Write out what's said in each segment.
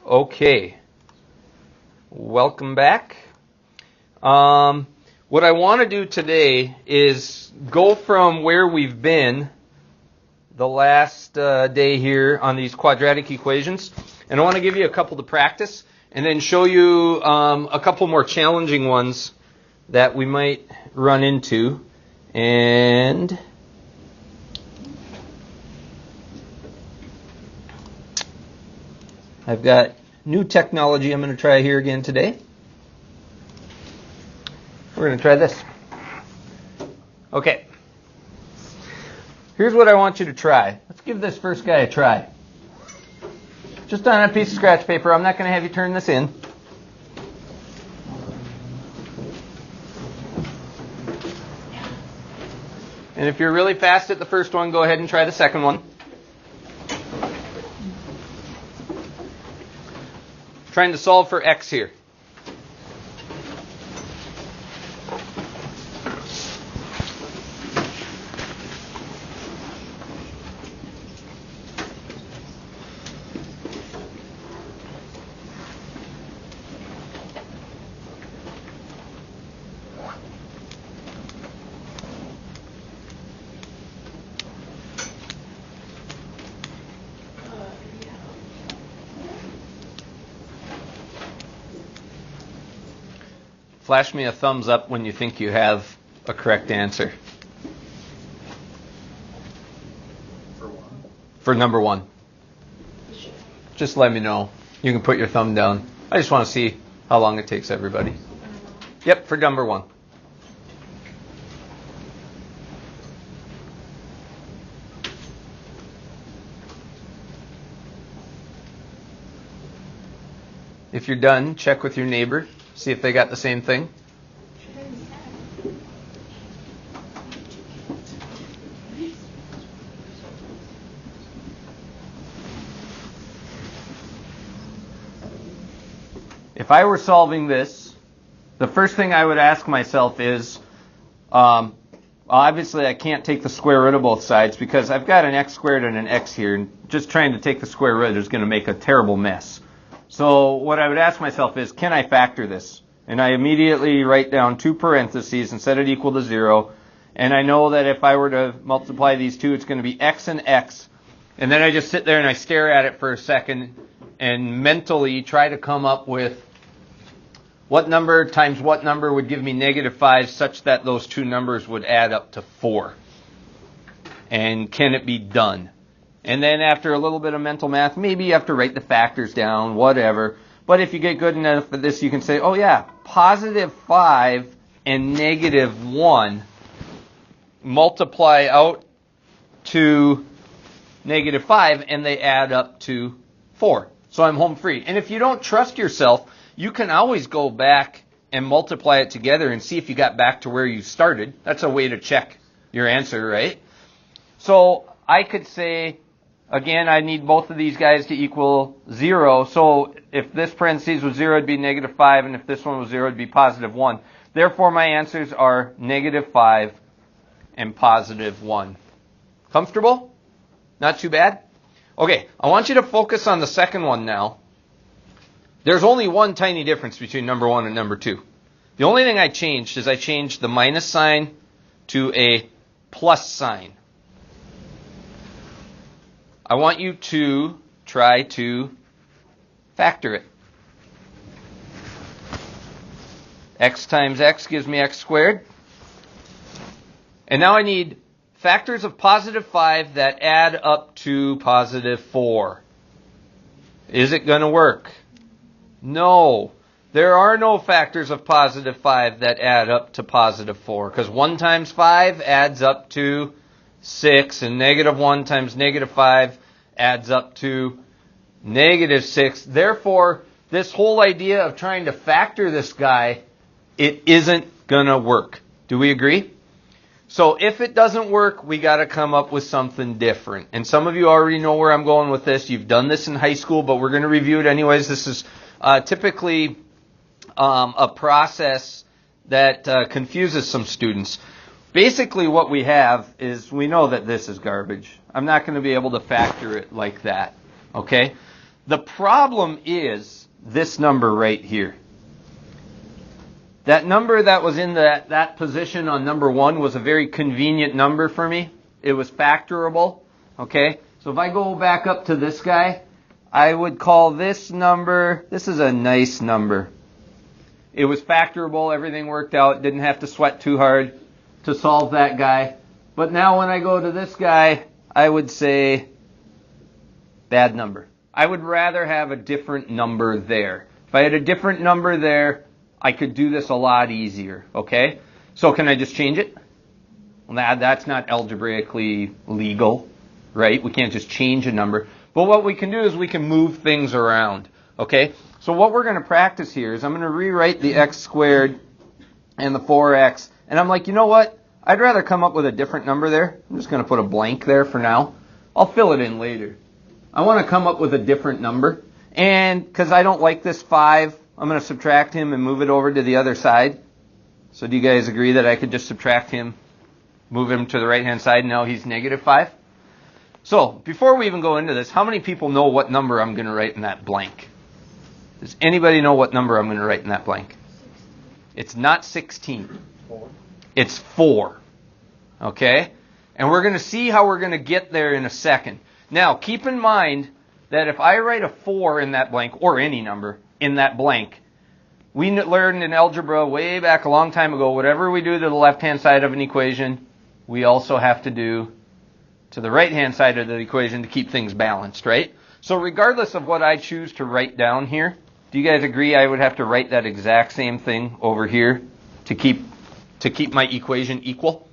Okay, welcome back. What I want to do today is go from where we've been the last day here on these quadratic equations, and I want to give you a couple to practice and then show you a couple more challenging ones that we might run into. And I've got new technology I'm going to try here again today. We're going to try this. Okay. Here's what I want you to try. Let's give this first guy a try. Just on a piece of scratch paper. I'm not going to have you turn this in. And if you're really fast at the first one, go ahead and try the second one. Trying to solve for x here. Flash me a thumbs up when you think you have a correct answer. For number one. Just let me know. You can put your thumb down. I just want to see how long it takes everybody. Yep, for number one. If you're done, check with your neighbor. See if they got the same thing. If I were solving this, the first thing I would ask myself is, obviously I can't take the square root of both sides because I've got an x squared and an x here, and just trying to take the square root is going to make a terrible mess. So what I would ask myself is, can I factor this? And I immediately write down two parentheses and set it equal to 0. And I know that if I were to multiply these two, it's going to be x and x. And then I just sit there and I stare at it for a second and mentally try to come up with what number times what number would give me -5 such that those two numbers would add up to 4. And can it be done? And then after a little bit of mental math, maybe you have to write the factors down, whatever. But if you get good enough at this, you can say, oh yeah, +5 and -1 multiply out to -5 and they add up to 4. So I'm home free. And if you don't trust yourself, you can always go back and multiply it together and see if you got back to where you started. That's a way to check your answer, right? So I could say, again, I need both of these guys to equal 0. So if this parentheses was 0, it'd be -5. And if this one was 0, it'd be +1. Therefore, my answers are -5 and +1. Comfortable? Not too bad? Okay, I want you to focus on the second one now. There's only one tiny difference between number 1 and number 2. The only thing I changed is I changed the minus sign to a plus sign. I want you to try to factor it. X times x gives me x squared. And now I need factors of +5 that add up to +4. Is it going to work? No. There are no factors of +5 that add up to +4 because 1 times 5 adds up to 6, and -1 times -5 adds up to -6. Therefore, this whole idea of trying to factor this guy, it isn't going to work. Do we agree? So if it doesn't work, we got to come up with something different. And some of you already know where I'm going with this. You've done this in high school, but we're going to review it anyways. This is typically a process that confuses some students. Basically what we have is we know that this is garbage. I'm not going to be able to factor it like that. Okay? The problem is this number right here. That number that was in that position on number 1 was a very convenient number for me. It was factorable. Okay? So if I go back up to this guy, I would call this number, this is a nice number. It was factorable, everything worked out, didn't have to sweat too hard to solve that guy. But now when I go to this guy, I would say bad number. I would rather have a different number there. If I had a different number there, I could do this a lot easier, okay? So can I just change it? Well, that's not algebraically legal, right? We can't just change a number. But what we can do is we can move things around, okay? So what we're going to practice here is I'm going to rewrite the x squared and the 4x. And I'm like, you know what? I'd rather come up with a different number there. I'm just going to put a blank there for now. I'll fill it in later. I want to come up with a different number. And because I don't like this 5, I'm going to subtract him and move it over to the other side. So do you guys agree that I could just subtract him, move him to the right-hand side, and now he's negative 5? So before we even go into this, how many people know what number I'm going to write in that blank? Does anybody know what number I'm going to write in that blank? It's not 16. 4. It's 4. Okay? And we're going to see how we're going to get there in a second. Now, keep in mind that if I write a 4 in that blank, or any number in that blank, we learned in algebra way back a long time ago, whatever we do to the left-hand side of an equation, we also have to do to the right-hand side of the equation to keep things balanced, right? So regardless of what I choose to write down here, do you guys agree I would have to write that exact same thing over here to keep my equation equal?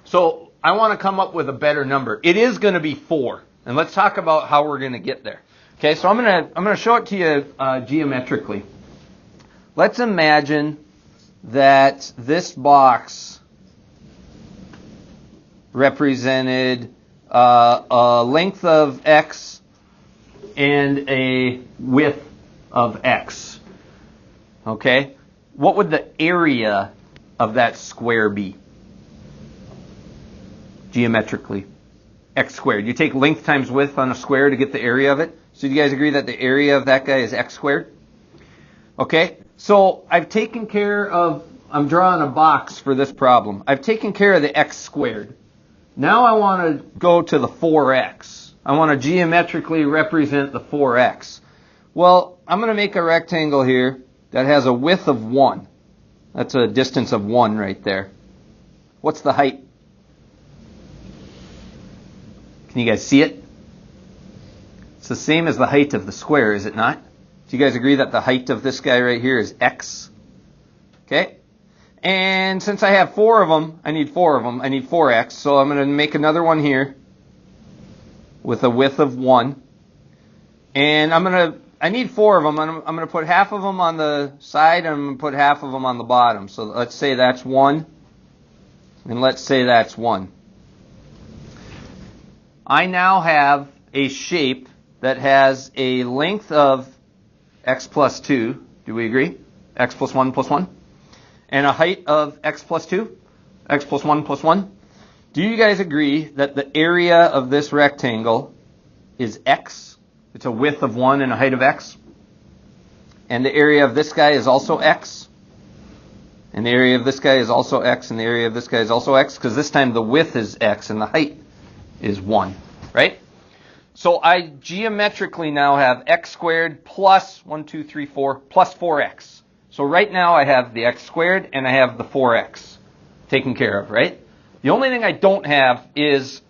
So I want to come up with a better number. It is going to be 4. And let's talk about how we're going to get there. Okay, so I'm going to show it to you geometrically. Let's imagine that this box represented a length of x and a width of x. Okay? What would the area of that square be? Geometrically. X squared. You take length times width on a square to get the area of it. So do you guys agree that the area of that guy is x squared? Okay? So I've taken care of, I'm drawing a box for this problem. I've taken care of the x squared. Now I want to go to the 4x. I want to geometrically represent the 4x. Well, I'm going to make a rectangle here that has a width of 1. That's a distance of 1 right there. What's the height? Can you guys see it? It's the same as the height of the square, is it not? Do you guys agree that the height of this guy right here is x? Okay? And since I have 4 of them, I need 4 of them. I need 4x. So I'm going to make another one here with a width of 1. And I need 4 of them. I'm going to put half of them on the side and I'm going to put half of them on the bottom. So let's say that's 1. And let's say that's 1. I now have a shape that has a length of x plus 2. Do we agree? X plus 1 plus 1. And a height of x plus 2. X plus 1 plus 1. Do you guys agree that the area of this rectangle is x? It's a width of 1 and a height of x. And the area of this guy is also x. And the area of this guy is also x. And the area of this guy is also x. Because this time the width is x and the height is 1, right? So I geometrically now have x squared plus 1, 2, 3, 4 plus 4x. So right now I have the x squared and I have the 4x taken care of, right? The only thing I don't have is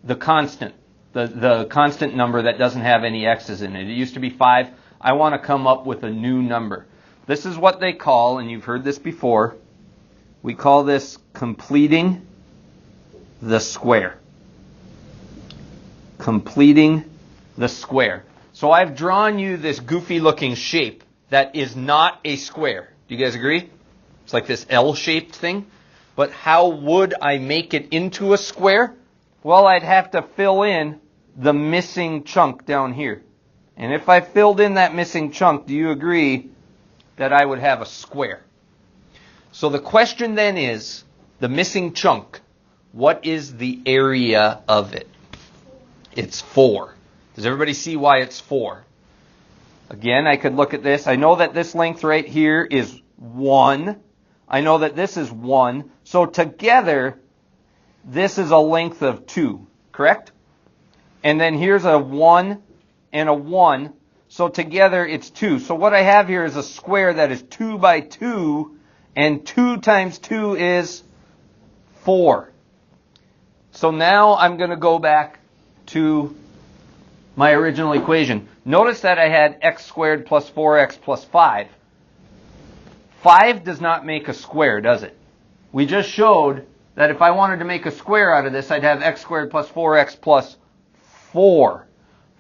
the constant, the constant number that doesn't have any x's in it. It used to be 5. I want to come up with a new number. This is what they call, and you've heard this before, we call this completing the square. Completing the square. So I've drawn you this goofy looking shape that is not a square. Do you guys agree? It's like this L-shaped thing. But how would I make it into a square? Well, I'd have to fill in the missing chunk down here. And if I filled in that missing chunk, do you agree that I would have a square? So the question then is, the missing chunk, what is the area of it? It's 4. Does everybody see why it's 4? Again, I could look at this. I know that this length right here is 1. I know that this is 1. So together, this is a length of 2, correct? And then here's a 1 and a 1. So together it's 2. So what I have here is a square that is 2 by 2. And 2 times 2 is 4. So now I'm going to go back to my original equation. Notice that I had x squared plus 4x plus 5. 5 does not make a square, does it? We just showed that if I wanted to make a square out of this, I'd have x squared plus 4x plus 4.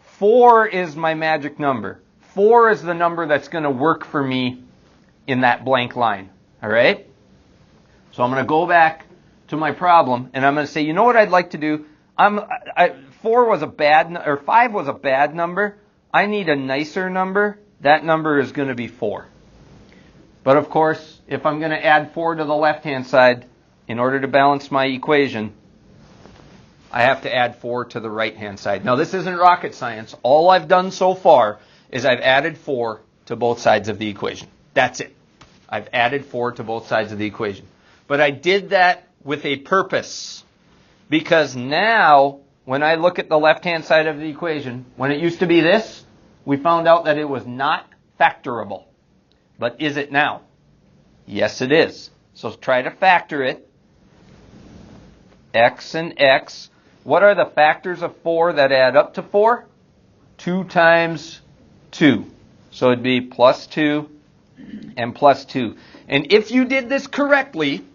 4 is my magic number. 4 is the number that's going to work for me in that blank line. All right? So I'm going to go back to my problem, and I'm going to say, you know what I'd like to do? 4 was a bad, or 5 was a bad number. I need a nicer number. That number is going to be 4. But of course, if I'm going to add 4 to the left-hand side, in order to balance my equation, I have to add 4 to the right-hand side. Now, this isn't rocket science. All I've done so far is I've added 4 to both sides of the equation. That's it. I've added 4 to both sides of the equation. But I did that with a purpose. Because now, when I look at the left-hand side of the equation, when it used to be this, we found out that it was not factorable. But is it now? Yes, it is. So try to factor it. X and x. What are the factors of 4 that add up to 4? 2 times 2. So it'd be plus 2 and plus 2. And if you did this correctly,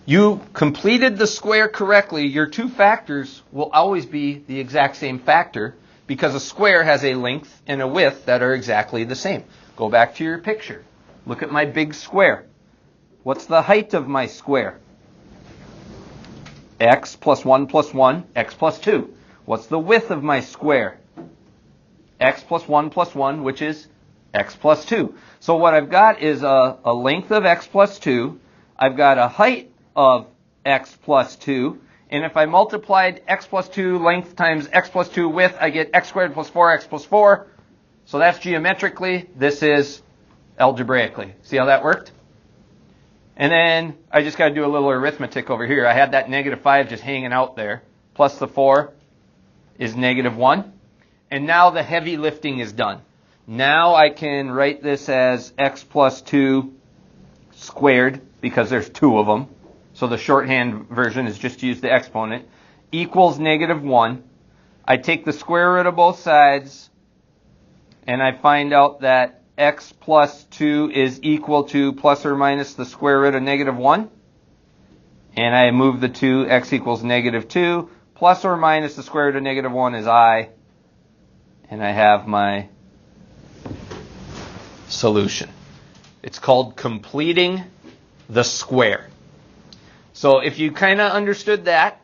you completed the square correctly, your two factors will always be the exact same factor because a square has a length and a width that are exactly the same. Go back to your picture. Look at my big square. What's the height of my square? X plus 1, x plus 2. What's the width of my square? X plus 1, which is x plus 2. So what I've got is a length of x plus 2. I've got a height of x plus 2. And if I multiplied x plus 2 length times x plus 2 width, I get x squared plus 4x plus 4. So that's geometrically. This is algebraically. See how that worked? And then I just got to do a little arithmetic over here. I had that negative 5 just hanging out there. Plus the 4 is negative 1. And now the heavy lifting is done. Now I can write this as x plus 2 squared, because there's 2 of them. So the shorthand version is just to use the exponent. Equals negative 1. I take the square root of both sides, and I find out that x plus 2 is equal to plus or minus the square root of negative 1. And I move the 2, x equals negative 2. Plus or minus the square root of negative 1 is I. And I have my solution. It's called completing the square. So if you kind of understood that,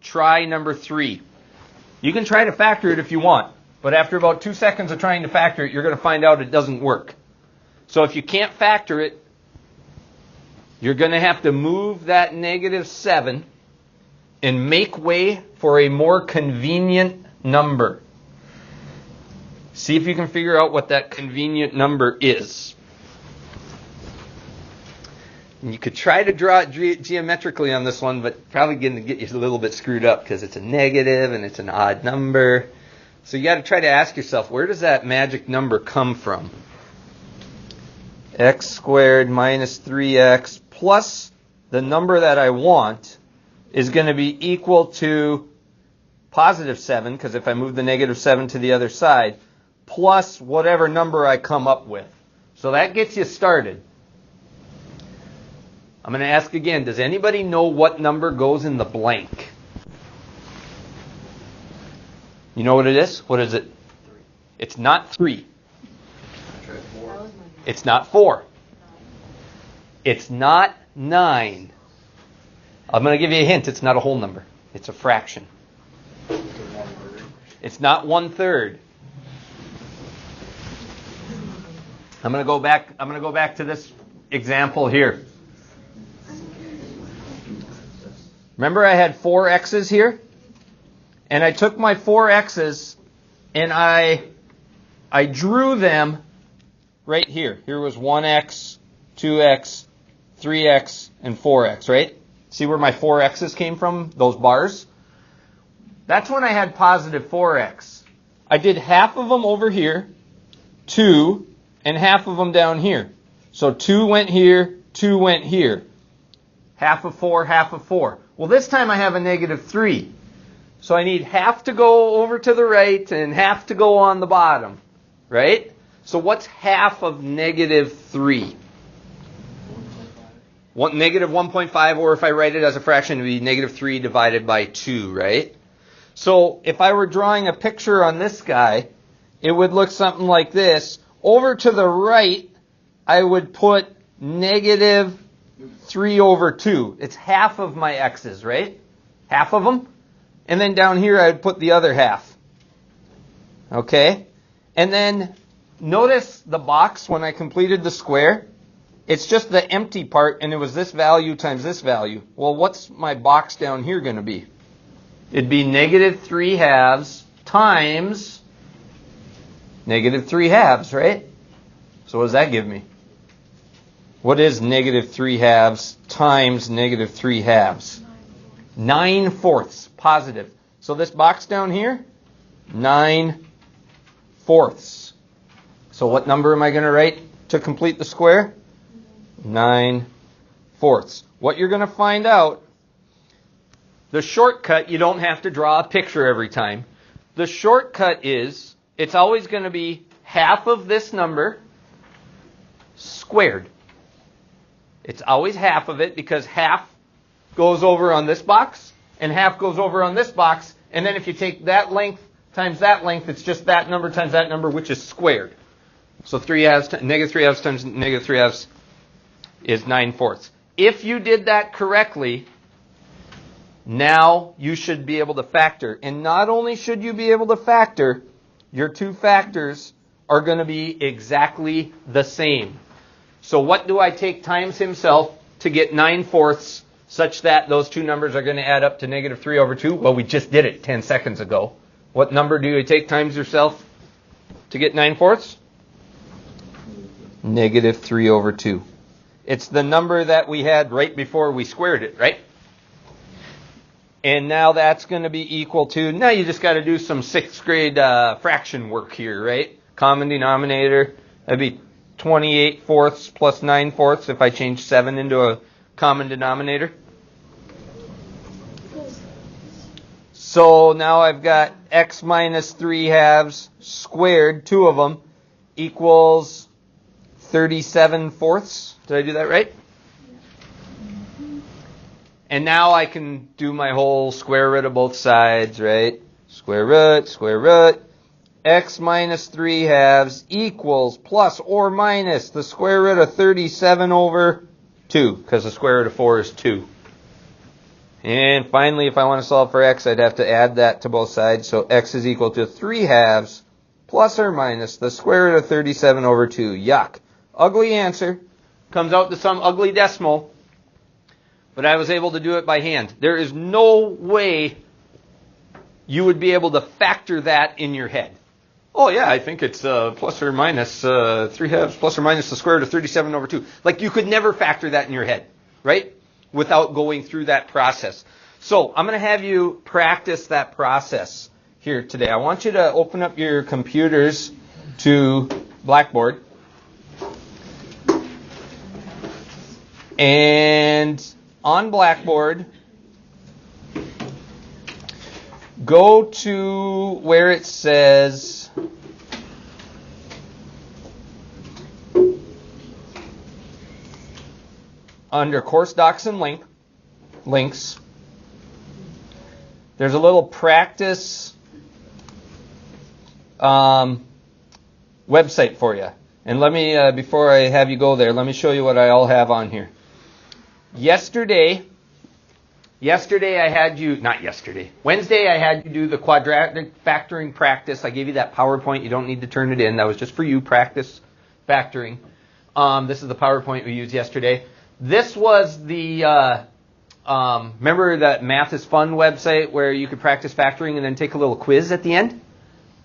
try number 3. You can try to factor it if you want, but after about 2 seconds of trying to factor it, you're going to find out it doesn't work. So if you can't factor it, you're going to have to move that negative 7 and make way for a more convenient number. See if you can figure out what that convenient number is. And you could try to draw it geometrically on this one, but probably going to get you a little bit screwed up because it's a negative and it's an odd number. So you got to try to ask yourself, where does that magic number come from? X squared minus 3x plus the number that I want is going to be equal to positive 7, because if I move the negative 7 to the other side, plus whatever number I come up with. So that gets you started. I'm going to ask again, does anybody know what number goes in the blank? You know what it is? What is it? 3. It's not 3. It's not 4. It's not 9. I'm going to give you a hint. It's not a whole number. It's a fraction. It's not 1/3. I'm going to go back to this example here. Remember I had 4 x's here? And I took my 4 x's and I drew them right here. Here was 1x, 2x, 3x, and 4x, right? See where my 4x's came from, those bars? That's when I had positive 4x. I did half of them over here, 2, and half of them down here. So 2 went here, 2 went here. Half of 4, half of 4. Well, this time I have a negative 3. So I need half to go over to the right and half to go on the bottom, right? So what's half of negative 3? Negative 1.5, or if I write it as a fraction, it would be negative 3 divided by 2, right? So if I were drawing a picture on this guy, it would look something like this. Over to the right, I would put negative 3 over 2. It's half of my x's, right? Half of them. And then down here, I would put the other half. Okay? And then notice the box when I completed the square. It's just the empty part, and it was this value times this value. Well, what's my box down here going to be? It'd be negative 3 halves times negative 3 halves, right? So what does that give me? What is negative 3 halves times negative 3 halves? 9 fourths, positive. So this box down here, 9 fourths. So what number am I going to write to complete the square? 9 fourths. What you're going to find out, the shortcut, you don't have to draw a picture every time. The shortcut is, it's always going to be half of this number squared. It's always half of it because half goes over on this box and half goes over on this box. And then if you take that length times that length, it's just that number times that number, which is squared. So negative 3 halves times negative 3 halves is 9 fourths. If you did that correctly, now you should be able to factor. And not only should you be able to factor, your two factors are going to be exactly the same. So what do I take times himself to get 9 fourths such that those two numbers are going to add up to negative 3 over 2? Well, we just did it 10 seconds ago. What number do you take times yourself to get 9 fourths? Negative 3 over 2. It's the number that we had right before we squared it, right? And now that's going to be equal to, now you just got to do some 6th grade fraction work here, right? Common denominator, that'd be 28 fourths plus 9 fourths if I change 7 into a common denominator. So now I've got x minus 3 halves squared, 2 of them, equals 37 fourths. Did I do that right? And now I can do my whole square root of both sides, right? Square root. X minus 3 halves equals plus or minus the square root of 37 over 2, because the square root of 4 is 2. And finally, if I want to solve for x, I'd have to add that to both sides. So x is equal to 3 halves plus or minus the square root of 37 over 2. Yuck. Ugly answer. Comes out to some ugly decimal. But I was able to do it by hand. There is no way you would be able to factor that in your head. Oh yeah, I think it's plus or minus 3 halves plus or minus the square root of 37 over 2. Like you could never factor that in your head, right? Without going through that process. So I'm going to have you practice that process here today. I want you to open up your computers to Blackboard. And on Blackboard, go to where it says under course docs and links, there's a little practice website for you. And let me, before I have you go there, let me show you what I all have on here. Wednesday I had you do the quadratic factoring practice. I gave you that PowerPoint. You don't need to turn it in. That was just for you, practice factoring. This is the PowerPoint we used yesterday. This was the, remember that Math is Fun website where you could practice factoring and then take a little quiz at the end?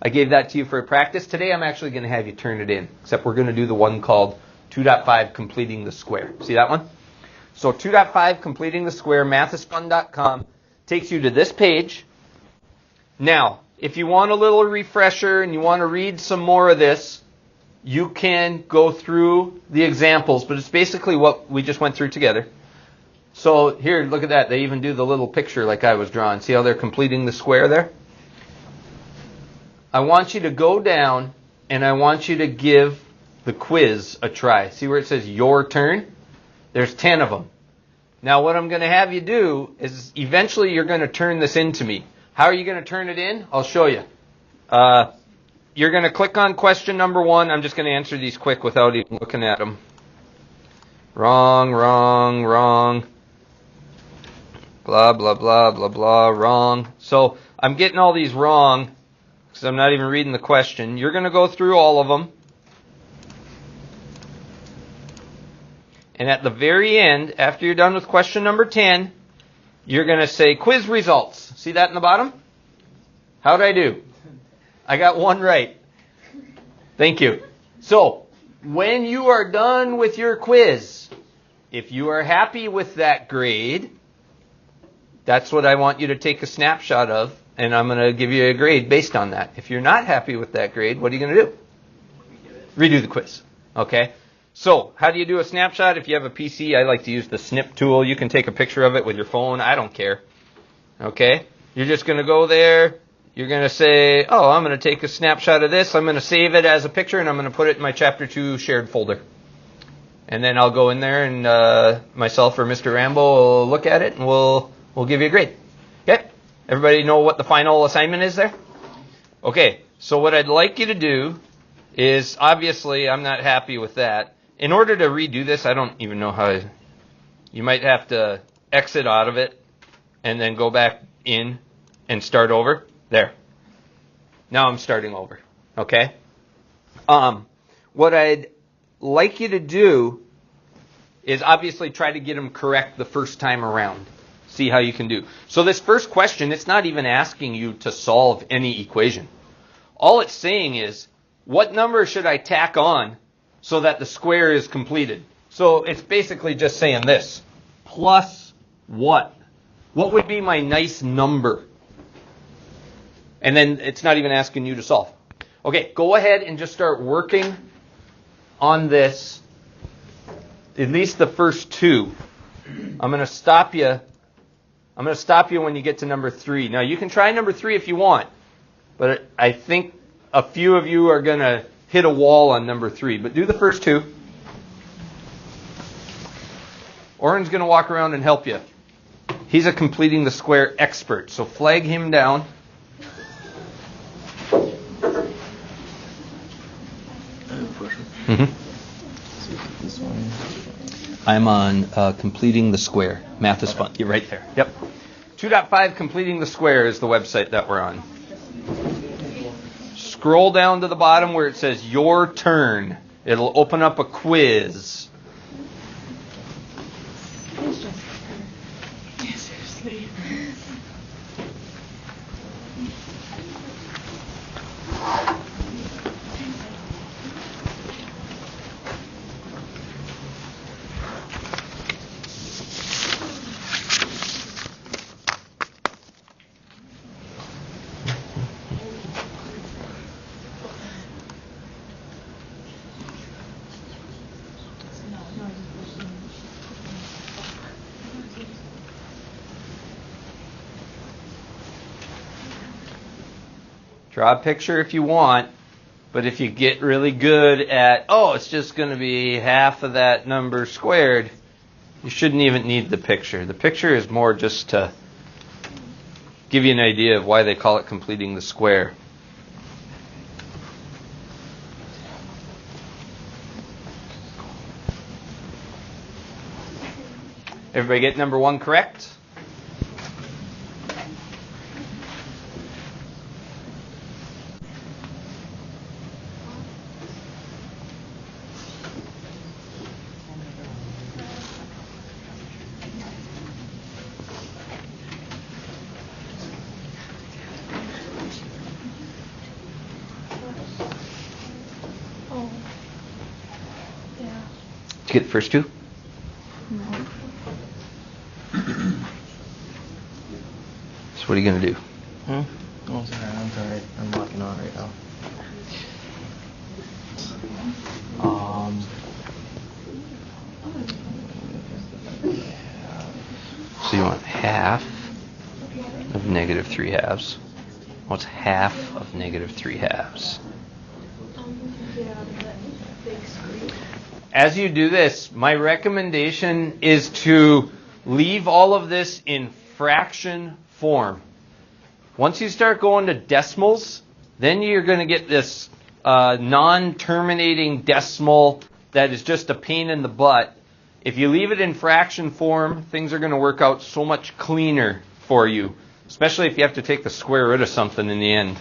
I gave that to you for practice. Today I'm actually going to have you turn it in, except we're going to do the one called 2.5 Completing the Square. See that one? So 2.5 Completing the Square, mathsfun.com, takes you to this page. Now, if you want a little refresher and you want to read some more of this, you can go through the examples, but it's basically what we just went through together. So here, look at that. They even do the little picture like I was drawing. See how they're completing the square there? I want you to go down and I want you to give the quiz a try. See where it says your turn? There's 10 of them. Now what I'm going to have you do is eventually you're going to turn this into me. How are you going to turn it in? I'll show you. You're going to click on question number 1. I'm just going to answer these quick without even looking at them. Wrong, wrong, wrong. Blah, blah, blah, blah, blah, wrong. So I'm getting all these wrong because I'm not even reading the question. You're going to go through all of them. And at the very end, after you're done with question number 10, you're going to say quiz results. See that in the bottom? How'd I do? I got 1 right. Thank you. So, when you are done with your quiz, if you are happy with that grade, that's what I want you to take a snapshot of, and I'm going to give you a grade based on that. If you're not happy with that grade, what are you going to do? Redo the quiz. Okay? So, how do you do a snapshot? If you have a PC, I like to use the snip tool. You can take a picture of it with your phone. I don't care. Okay? You're just going to go there. You're going to say, oh, I'm going to take a snapshot of this. I'm going to save it as a picture, and I'm going to put it in my Chapter 2 shared folder. And then I'll go in there, and myself or Mr. Rambo will look at it, and we'll give you a grade. Okay? Everybody know what the final assignment is there? Okay, so what I'd like you to do is, obviously, I'm not happy with that. In order to redo this, I don't even know how you might have to exit out of it and then go back in and start over. There. Now I'm starting over. Okay? What I'd like you to do is obviously try to get them correct the first time around. See how you can do. So this first question, it's not even asking you to solve any equation. All it's saying is, what number should I tack on so that the square is completed? So it's basically just saying this. Plus what? What would be my nice number? And then it's not even asking you to solve. Okay, go ahead and just start working on this, at least the first 2. I'm going to stop you. I'm going to stop you when you get to number 3. Now, you can try number 3 if you want, but I think a few of you are going to hit a wall on number 3. But do the first 2. Oren's going to walk around and help you. He's a completing the square expert, so flag him down. Mm-hmm. I'm on Completing the Square. Math is fun. You're right there. Yep. 2.5 Completing the Square is the website that we're on. Scroll down to the bottom where it says Your Turn. It'll open up a quiz. Seriously. Draw a picture if you want, but if you get really good at, oh, it's just going to be half of that number squared, you shouldn't even need the picture. The picture is more just to give you an idea of why they call it completing the square. Everybody get number 1 correct? you get the first two? No. So what are you going to do? Oh, sorry. I'm sorry. I'm locking on right now. So you want half of negative 3 halves. What's half of negative 3 halves? As you do this, my recommendation is to leave all of this in fraction form. Once you start going to decimals, then you're going to get this non-terminating decimal that is just a pain in the butt. If you leave it in fraction form, things are going to work out so much cleaner for you, especially if you have to take the square root of something in the end.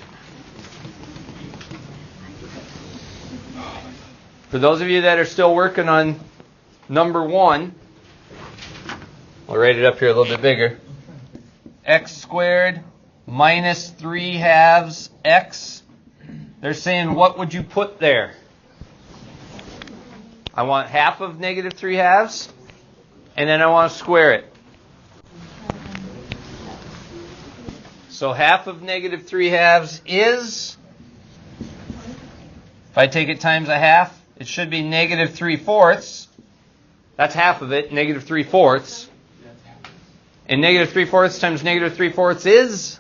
For those of you that are still working on number 1, I'll write it up here a little bit bigger. X squared minus 3 halves x. They're saying, what would you put there? I want half of negative 3 halves, and then I want to square it. So half of negative 3 halves is, if I take it times a half, it should be negative 3/4. That's half of it, negative 3/4. And negative 3/4 times negative 3/4 is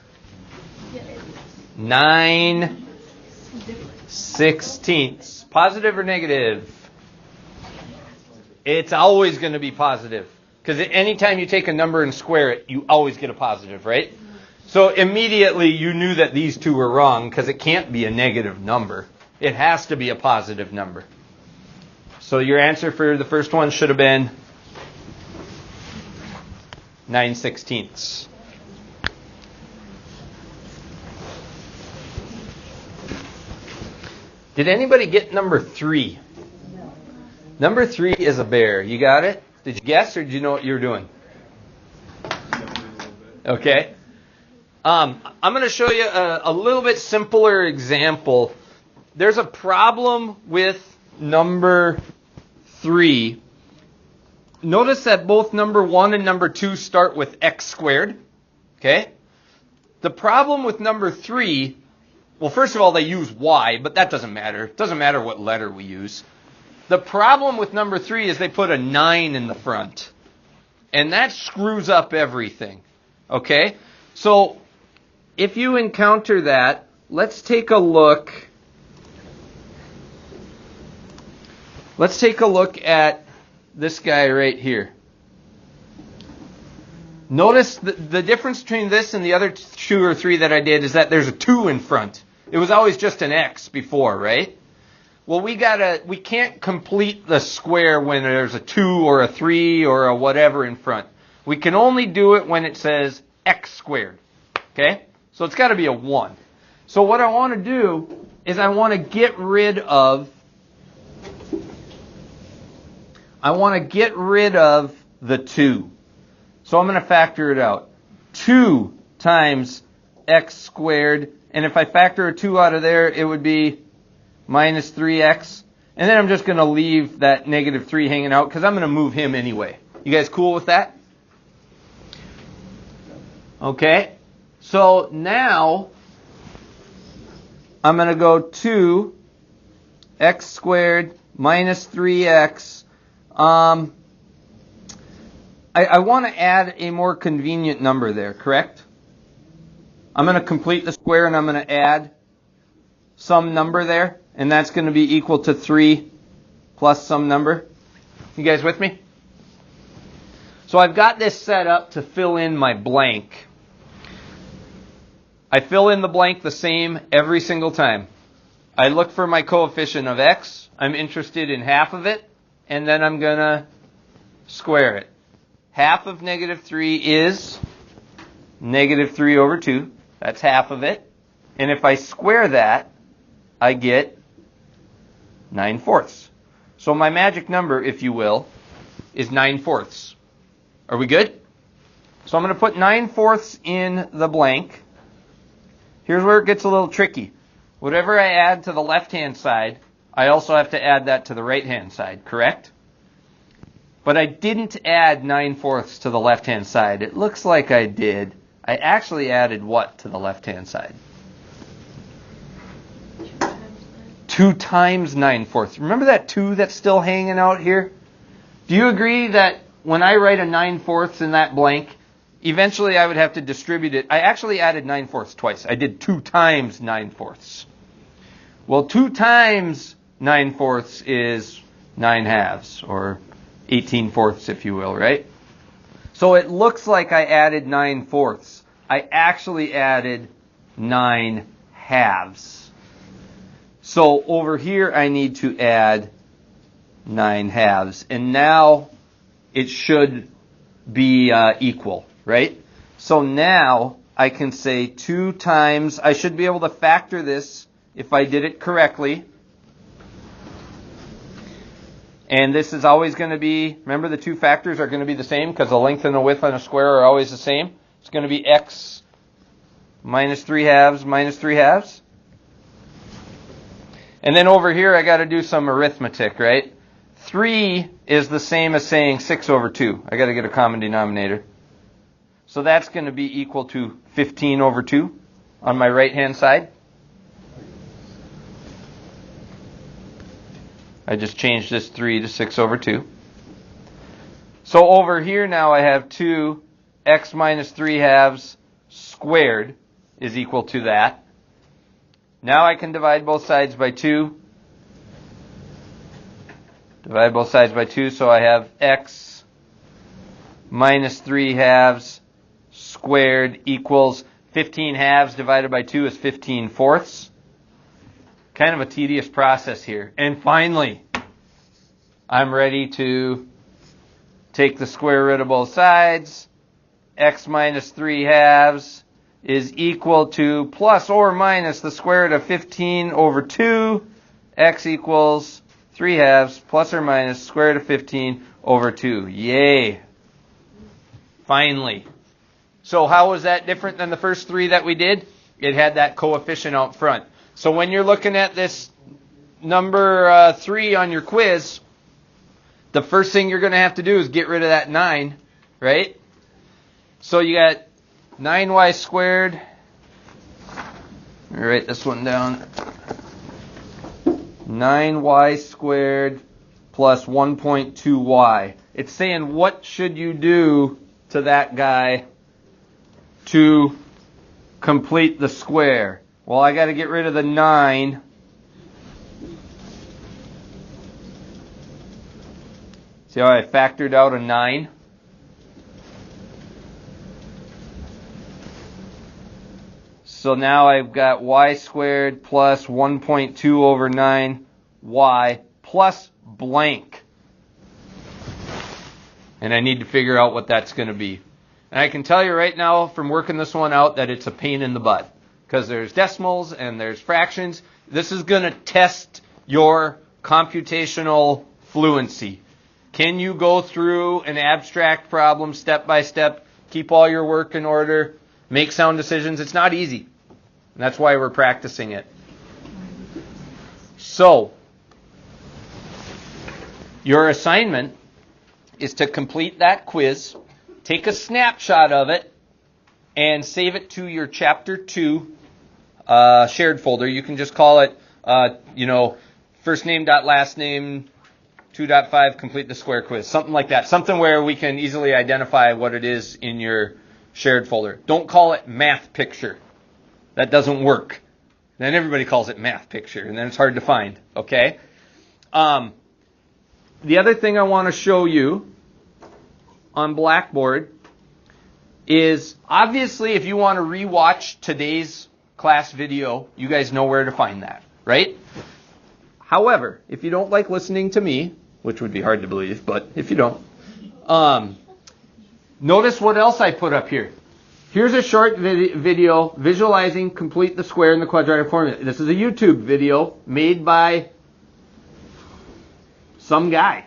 9/16. Positive or negative? It's always going to be positive. Because anytime you take a number and square it, you always get a positive, right? So immediately you knew that these two were wrong because it can't be a negative number. It has to be a positive number. So your answer for the first one should have been 9/16. Did anybody get number 3? Number 3 is a bear. You got it? Did you guess or did you know what you were doing? Okay. I'm going to show you a little bit simpler example. There's a problem with number 3. Notice that both number 1 and number 2 start with x squared. Okay? The problem with number 3, well, first of all, they use y, but that doesn't matter. It doesn't matter what letter we use. The problem with number 3 is they put a 9 in the front. And that screws up everything. Okay? So, if you encounter that, let's take a look. Let's take a look at this guy right here. Notice the difference between this and the other 2 or 3 that I did is that there's a 2 in front. It was always just an x before, right? Well, we can't complete the square when there's a 2 or a 3 or a whatever in front. We can only do it when it says x squared. Okay? So it's got to be a 1. So what I want to do is I want to get rid of the 2. So I'm going to factor it out. 2 times x squared. And if I factor a 2 out of there, it would be minus 3x. And then I'm just going to leave that negative 3 hanging out because I'm going to move him anyway. You guys cool with that? Okay. So now I'm going to go 2 x squared minus 3x. I want to add a more convenient number there, correct? I'm going to complete the square and I'm going to add some number there. And that's going to be equal to 3 plus some number. You guys with me? So I've got this set up to fill in my blank. I fill in the blank the same every single time. I look for my coefficient of x. I'm interested in half of it. And then I'm going to square it. Half of negative 3 is negative 3 over 2. That's half of it. And if I square that, I get 9/4. So my magic number, if you will, is 9/4. Are we good? So I'm going to put 9/4 in the blank. Here's where it gets a little tricky. Whatever I add to the left-hand side, I also have to add that to the right-hand side, correct? But I didn't add 9/4 to the left-hand side. It looks like I did. I actually added what to the left-hand side? 2 times 9/4. Remember that 2 that's still hanging out here? Do you agree that when I write a 9/4 in that blank, eventually I would have to distribute it? I actually added 9/4 twice. I did 2 times 9/4. Well, 2 times 9/4 is 9/2, or 18/4 if you will, right? So it looks like I added 9/4. I actually added 9/2. So over here I need to add 9/2. And now it should be equal, right? So now I can say 2 times, I should be able to factor this if I did it correctly. And this is always going to be, remember the 2 factors are going to be the same because the length and the width on a square are always the same. It's going to be x minus 3/2 minus 3/2. And then over here I got to do some arithmetic, right? 3 is the same as saying 6/2. I got to get a common denominator. So that's going to be equal to 15/2 on my right hand side. I just changed this 3 to 6/2. So over here now I have 2x minus 3/2 squared is equal to that. Now I can divide both sides by 2. Divide both sides by 2, so I have x minus 3/2 squared equals 15/2 divided by 2 is 15/4. Kind of a tedious process here. And finally, I'm ready to take the square root of both sides. X minus 3/2 is equal to plus or minus the square root of 15/2. X equals 3/2 plus or minus square root of 15/2. Yay! Finally. So how was that different than the first 3 that we did? It had that coefficient out front. So when you're looking at this number 3 on your quiz, the first thing you're going to have to do is get rid of that 9, right? So you got 9y squared. Let me write this one down. 9y squared plus 1.2y. It's saying what should you do to that guy to complete the square? Well, I got to get rid of the 9. See how I factored out a 9? So now I've got y squared plus 1.2 over 9y plus blank. And I need to figure out what that's going to be. And I can tell you right now from working this one out that it's a pain in the butt. Because there's decimals and there's fractions. This is going to test your computational fluency. Can you go through an abstract problem step by step, keep all your work in order, make sound decisions? It's not easy. And that's why we're practicing it. So, your assignment is to complete that quiz, take a snapshot of it, and save it to your Chapter 2 shared folder. You can just call it, first name dot last name 2.5 complete the square quiz. Something like that. Something where we can easily identify what it is in your shared folder. Don't call it math picture. That doesn't work. Then everybody calls it math picture, and then it's hard to find. Okay? The other thing I want to show you on Blackboard is obviously if you want to rewatch today's class video, you guys know where to find that, right? However, if you don't like listening to me, which would be hard to believe, but if you don't, notice what else I put up here. Here's a short video visualizing complete the square in the quadratic formula. This is a YouTube video made by some guy.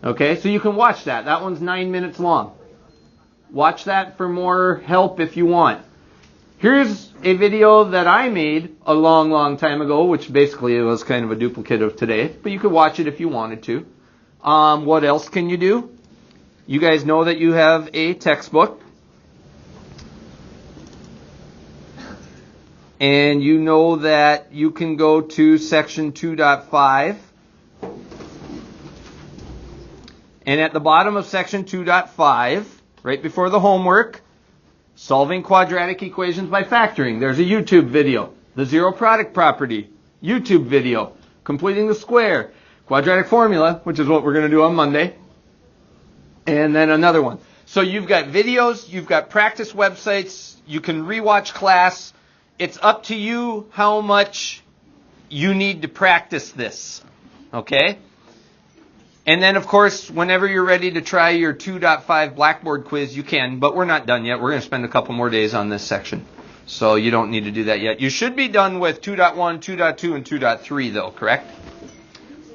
Okay, so you can watch that. That one's 9 minutes long. Watch that for more help if you want. Here's a video that I made a long, long time ago, which basically was kind of a duplicate of today, but you could watch it if you wanted to. What else can you do? You guys know that you have a textbook. And you know that you can go to section 2.5. And at the bottom of section 2.5, right before the homework, solving quadratic equations by factoring. There's a YouTube video. The zero product property, YouTube video. Completing the square, quadratic formula, which is what we're going to do on Monday. And then another one. So you've got videos, you've got practice websites, you can rewatch class. It's up to you how much you need to practice this. Okay? And then, of course, whenever you're ready to try your 2.5 Blackboard quiz, you can, but we're not done yet. We're going to spend a couple more days on this section. So you don't need to do that yet. You should be done with 2.1, 2.2, and 2.3, though, correct?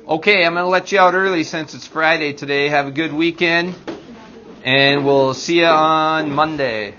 Okay, I'm going to let you out early since it's Friday today. Have a good weekend, and we'll see you on Monday.